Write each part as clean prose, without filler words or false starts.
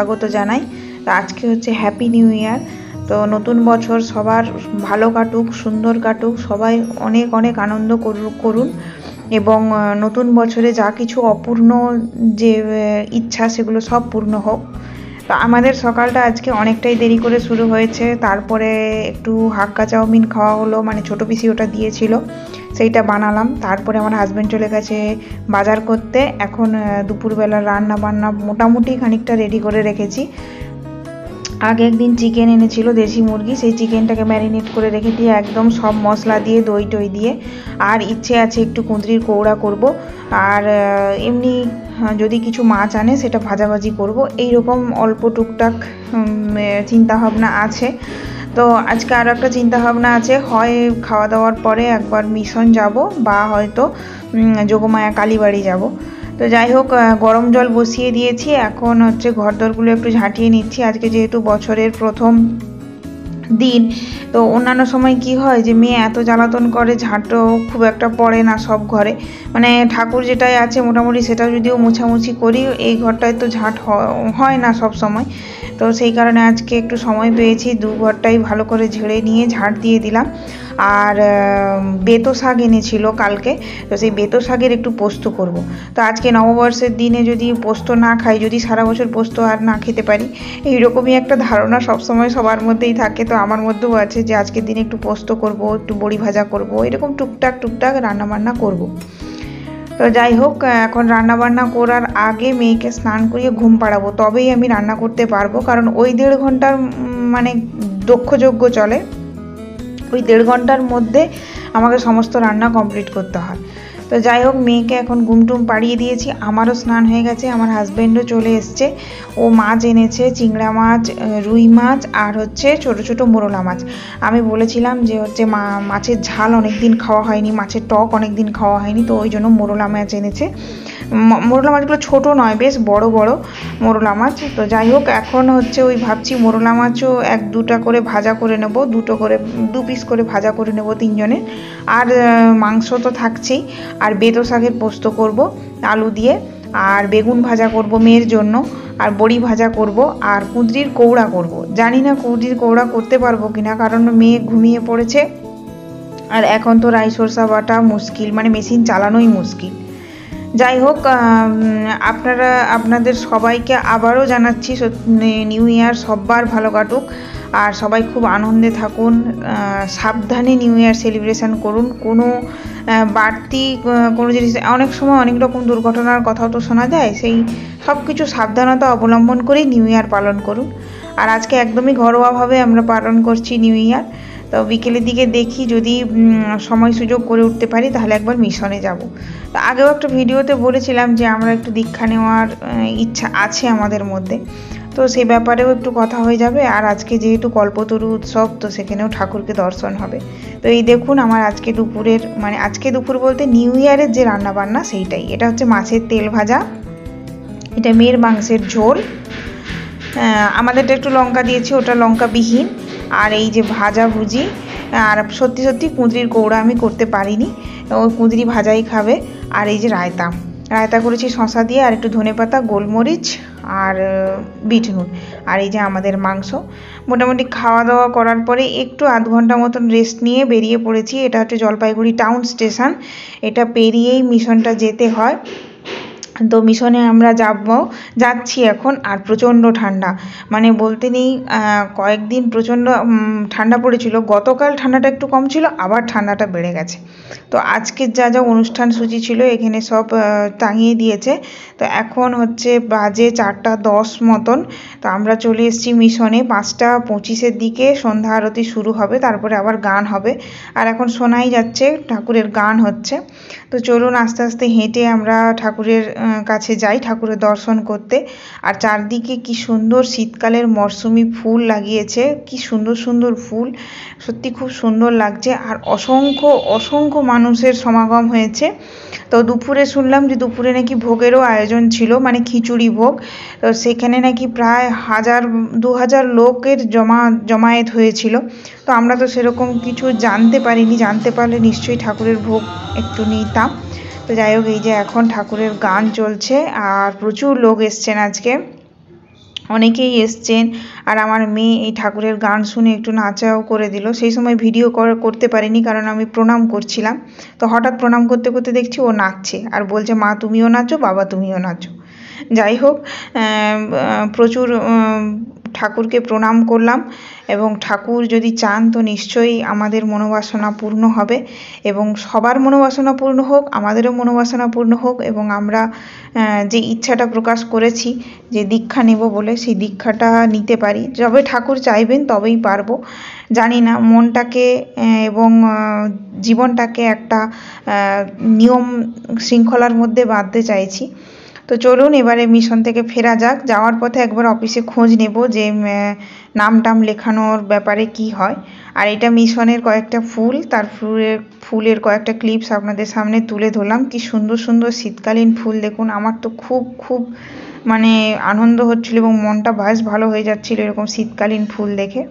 স্বাগত জানাই। তো আজকে হচ্ছে হ্যাপি নিউ ইয়ার। তো নতুন বছর সবার ভালো কাটুক, সুন্দর কাটুক, সবাই অনেক অনেক আনন্দ করুন এবং নতুন বছরে যা কিছু অপূর্ণ যে ইচ্ছা সেগুলো সব পূর্ণ হোক। তো আমাদের সকালটা আজকে অনেকটাই দেরি করে শুরু হয়েছে। তারপরে একটু হাক্কা চাউমিন খাওয়া হলো, মানে ছোটো পিসি ওটা দিয়েছিল, সেইটা বানালাম। তারপরে আমার হাজব্যান্ড চলে গেছে বাজার করতে। এখন দুপুরবেলা রান্না বান্না মোটামুটি খানিকটা রেডি করে রেখেছি। আগে একদিন চিকেন এনেছিল, দেশি মুরগি, সেই চিকেনটাকে ম্যারিনেট করে রেখে দিয়ে একদম সব মশলা দিয়ে দই টই দিয়ে, আর ইচ্ছে আছে একটু কুঁদরির কৌড়া করব, আর এমনি যদি কিছু মাছ আনে সেটা ভাজাভাজি করব। এইরকম অল্প টুকটাক চিন্তাভাবনা আছে। তো আজকে আরও একটা চিন্তাভাবনা আছে, হয় খাওয়া দাওয়ার পরে একবার মিশন যাব বা হয়তো যোগমায়া কালীবাড়ি যাব। তো যাই হোক, গরম জল বসিয়ে দিয়েছি। এখন হচ্ছে ঘরদোরগুলো একটু ঝাঁটিয়ে নিচ্ছি। আজকে যেহেতু বছরের প্রথম দিন, তো অন্যান্য সময় কি হয় যে মেয়ে এত জ্বালাতন করে, ঝাঁটও খুব একটা পড়ে না সব ঘরে, মানে ঠাকুর যেটাই আছে মোটামুটি সেটা যদিও মোছামুছি করি, এই ঘরটায় তো ঝাঁট হয় না সব সময়। তো সেই কারণে আজকে একটু সময় পেয়েছি, দু ঘরটাই ভালো করে ঝেড়ে নিয়ে ঝাঁট দিয়ে দিলাম। আর বেতো শাক এনেছিল কালকে, তো সেই বেতো শাকের একটু পোস্ত করব। তো আজকে নববর্ষের দিনে যদি পোস্ত না খাই, যদি সারা বছর পোস্ত আর না খেতে পারি, এইরকমই একটা ধারণা সবসময় সবার মধ্যেই থাকে। তো আমার মধ্যেও আছে যে আজকের দিনে একটু পোস্ত করব, একটু বড়ি ভাজা করব, এরকম টুকটাক রান্নাবান্না করব। তো যাই হোক, এখন রান্নাবান্না করার আগে মেয়েকে স্নান করিয়ে ঘুম পাড়াবো, তবেই আমি রান্না করতে পারবো। কারণ ওই 1.5 ঘন্টার মানে দক্ষযজ্ঞ চলে, ওই 1.5 ঘন্টার মধ্যে আমাকে সমস্ত রান্না কমপ্লিট করতে হয়। তো যাই হোক, মেয়েকে এখন ঘুমটুম পাড়িয়ে দিয়েছি, আমারও স্নান হয়ে গেছে। আমার হাজব্যান্ডও চলে এসছে, ও মাছ এনেছে, চিংড়া মাছ, রুই মাছ, আর হচ্ছে ছোট ছোট মোরলা মাছ। আমি বলেছিলাম যে হচ্ছে মাছের ঝাল অনেক দিন খাওয়া হয়নি, মাছের টক অনেক দিন খাওয়া হয়নি, তো ওই জন্য মোরলা মাছ এনেছে। মোরলা মাছগুলো ছোটো নয়, বেশ বড় বড় মোরলা মাছ। তো যাই হোক, এখন হচ্ছে ওই ভাবছি মোরলা মাছও 1-2টা করে ভাজা করে নেব, 2 পিস করে ভাজা করে নেব 3 জনের। আর মাংস তো থাকছেই, আর বেতো শাকের পোস্ত করব আলু দিয়ে, আর বেগুন ভাজা করব মেয়ের জন্য, আর বড়ি ভাজা করব, আর কুঁদরির কৌড়া করব। জানি না কুঁদরির কৌড়া করতে পারবো কিনা, কারণ মেয়ে ঘুমিয়ে পড়েছে, আর এখন তো রাই সরষা বাটা মুশকিল, মানে মেশিন চালানোই মুশকিল। যাই হোক, আপনাদের সবাইকে আবারও জানাচ্ছি নিউ ইয়ার সবার ভালো কাটুক, আর সবাই খুব আনন্দে থাকুন, সাবধানে নিউ ইয়ার সেলিব্রেশন করুন। কোনো বাড়তি কোনো জিনিস, অনেক সময় অনেক রকম দুর্ঘটনার কথাও তো শোনা যায়, সেই সব কিছু সাবধানতা অবলম্বন করেই নিউ ইয়ার পালন করুন। আর আজকে একদমই ঘরোয়াভাবে আমরা পালন করছি নিউ ইয়ার। তো বিকেলের দিকে দেখি যদি সময় সুযোগ করে উঠতে পারি তাহলে একবার মিশনে যাব। তো আগেও একটা ভিডিওতে বলেছিলাম যে আমরা একটু দীক্ষা নেওয়ার ইচ্ছা আছে আমাদের মধ্যে, তো সেই ব্যাপারেও একটু কথা হয়ে যাবে। আর আজকে যেহেতু কল্পতরু উৎসব, তো সেখানেও ঠাকুরকে দর্শন হবে। তো এই দেখুন আমার আজকে দুপুরের, মানে আজকে দুপুর বলতে নিউ ইয়ারের যে রান্নাবান্না সেইটাই। এটা হচ্ছে মাছের তেল ভাজা, এটা মেয়ের মাংসের ঝোল, আমাদেরটা একটু লঙ্কা দিয়েছি, ওটা লঙ্কাবিহীন। আর এই যে ভাজা ভুজি, আর সত্যি কুঁদরির কৌড়া আমি করতে পারিনি, ওই কুঁদরি ভাজাই খাবে। আর এই যে রায়তা করেছি শশা দিয়ে, আর একটু ধনেপাতা, গোলমরিচ, আর বিট নুন। আর এই যে আমাদের মাংস। মোটামুটি খাওয়া দাওয়া করার পরে একটু 1/2 ঘন্টা মতন রেস্ট নিয়ে বেরিয়ে পড়েছি। এটা হচ্ছে জলপাইগুড়ি টাউন স্টেশন, এটা পেরিয়েই মিশনটা যেতে হয়। তো মিশনে আমরা যাচ্ছি এখন। আর প্রচণ্ড ঠান্ডা, মানে বলতে নেই, কয়েকদিন প্রচণ্ড ঠান্ডা পড়েছিল। গতকাল ঠান্ডাটা একটু কম ছিল, আবার ঠান্ডাটা বেড়ে গেছে। তো আজকের যা অনুষ্ঠান সূচি ছিল এখানে সব টাঙিয়ে দিয়েছে। তো এখন হচ্ছে বাজে 4:10 মতন। তো আমরা চলে এসেছি মিশনে। 5:25-এর দিকে সন্ধ্যা আরতি শুরু হবে, তারপরে আবার গান হবে। আর এখন শোনাই যাচ্ছে ঠাকুরের গান হচ্ছে। তো চলুন আস্তে আস্তে হেঁটে আমরা ঠাকুরের কাছে যাই, ঠাকুরের দর্শন করতে। আর চারদিকে কি সুন্দর শীতকালের মরশুমি ফুল লাগিয়েছে, কি সুন্দর সুন্দর ফুল, সত্যি খুব সুন্দর লাগছে। আর অসংখ্য মানুষের সমাগম হয়েছে। তো দুপুরে শুনলাম যে দুপুরে নাকি ভোগেরও আয়োজন ছিল, মানে খিচুড়ি ভোগ। তো সেখানে নাকি প্রায় 1000-2000 লোকের জমায়েত হয়েছিল। তো আমরা তো সেরকম কিছু জানতে পারিনি, জানতে পারলে নিশ্চয়ই ঠাকুরের ভোগ একটু নিতাম। তো যাই হোক, এই যে এখন ঠাকুরের গান চলছে, আর প্রচুর লোক এসছেন আজকে। অনেকেই এসছেন। আর আমার মেয়ে এই ঠাকুরের গান শুনে একটু নাচাও করে দিল। সেই সময় ভিডিও করতে পারিনি, কারণ আমি প্রণাম করছিলাম। তো হঠাৎ প্রণাম করতে করতে দেখছি ও নাচছে আর বলছে, মা তুমিও নাচো, বাবা তুমিও নাচো। যাই হোক, প্রচুর ঠাকুরকে প্রণাম করলাম, এবং ঠাকুর যদি চান তো নিশ্চয়ই আমাদের মনোবাসনা পূর্ণ হবে, এবং সবার মনোবাসনা পূর্ণ হোক, আমাদেরও মনোবাসনা পূর্ণ হোক, এবং আমরা যে ইচ্ছাটা প্রকাশ করেছি যে দীক্ষা নেব বলে, সেই দীক্ষাটা নিতে পারি। যবে ঠাকুর চাইবেন তবেই পারবো। জানি না, মনটাকে এবং জীবনটাকে একটা নিয়ম শৃঙ্খলার মধ্যে বাঁধতে চাইছি। তো চলুন এবারে মিশন থেকে ফেরা যাক। যাওয়ার পথে একবার অফিসে খোঁজ নেব যে নাম টাম লেখানোর ব্যাপারে কি হয়। আর এটা মিশনের কয়েকটা ফুল, তার ফুলের কয়েকটা ক্লিপস আপনাদের সামনে তুলে ধরলাম। কি সুন্দর সুন্দর শীতকালীন ফুল দেখুন। আমার তো খুব খুব মানে আনন্দ হচ্ছিল এবং মনটা বেশ ভালো হয়ে যাচ্ছিল এরকম শীতকালীন ফুল দেখে।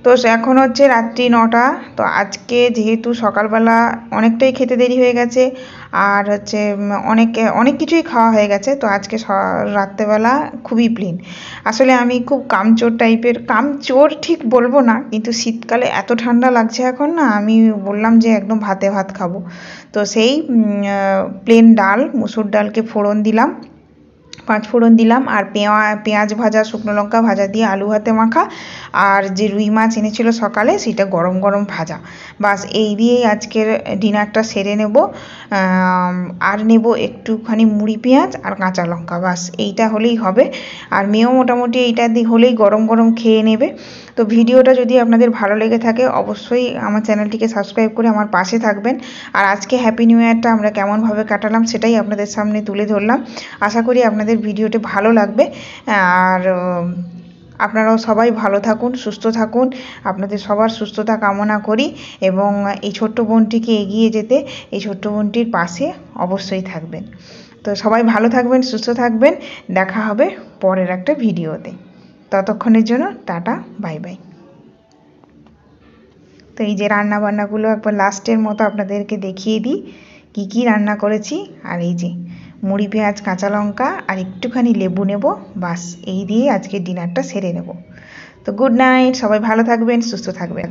তো এখন হচ্ছে রাত্রি 9টা। তো আজকে যেহেতু সকালবেলা অনেকটাই খেতে দেরি হয়ে গেছে, আর হচ্ছে অনেক কিছুই খাওয়া হয়ে গেছে, তো আজকে রাত্রেবেলা খুবই প্লেন। আসলে আমি খুব কামচোর টাইপের, কামচোর ঠিক বলবো না, কিন্তু শীতকালে এত ঠান্ডা লাগছে এখন না, আমি বললাম যে একদম ভাতে ভাত খাবো। তো সেই প্লেন ডাল, মুসুর ডালকে ফোড়ন দিলাম, 5 ফোড়ন দিলাম, আর পেঁয়াজ ভাজা, শুকনো লঙ্কা ভাজা দিয়ে আলু ভাতে মাখা, আর যে রুই মাছ এনেছিল সকালে সেটা গরম গরম ভাজা। বাস এই দিয়েই আজকের ডিনারটা সেরে নেব। আর নেব একটুখানি মুড়ি পেঁয়াজ আর কাঁচা লঙ্কা, বাস এইটা হলেই হবে। আর মেয়েও মোটামুটি এইটা হলেই গরম গরম খেয়ে নেবে। তো ভিডিওটা যদি আপনাদের ভালো লেগে থাকে অবশ্যই আমার চ্যানেলটিকে সাবস্ক্রাইব করে আমার পাশে থাকবেন। আর আজকে হ্যাপি নিউ ইয়ারটা আমরা কেমনভাবে কাটালাম সেটাই আপনাদের সামনে তুলে ধরলাম। আশা করি আপনাদের ভিডিওটি ভালো লাগবে। আর আপনারাও সবাই ভালো থাকুন, সুস্থ থাকুন, আপনাদের সবার সুস্থতা কামনা করি, এবং এই ছোট্ট বোনটিকে এগিয়ে যেতে এই ছোট্ট বোনটির পাশে অবশ্যই থাকবেন। তো সবাই ভালো থাকবেন, সুস্থ থাকবেন। দেখা হবে পরের একটা ভিডিওতে। ততক্ষণের জন্য টাটা, বাই বাই। তো এই যে রান্না বান্নাগুলো একবার লাস্টের মতো আপনাদেরকে দেখিয়ে দিই কি কি রান্না করেছি। আর এই যে মুড়ি পেঁয়াজ কাঁচা লঙ্কা আর একটুখানি লেবু নেব, বাস এই দিয়ে আজকে ডিনারটা সেরে নেব। তো গুড নাইট, সবাই ভালো থাকবেন, সুস্থ থাকবেন।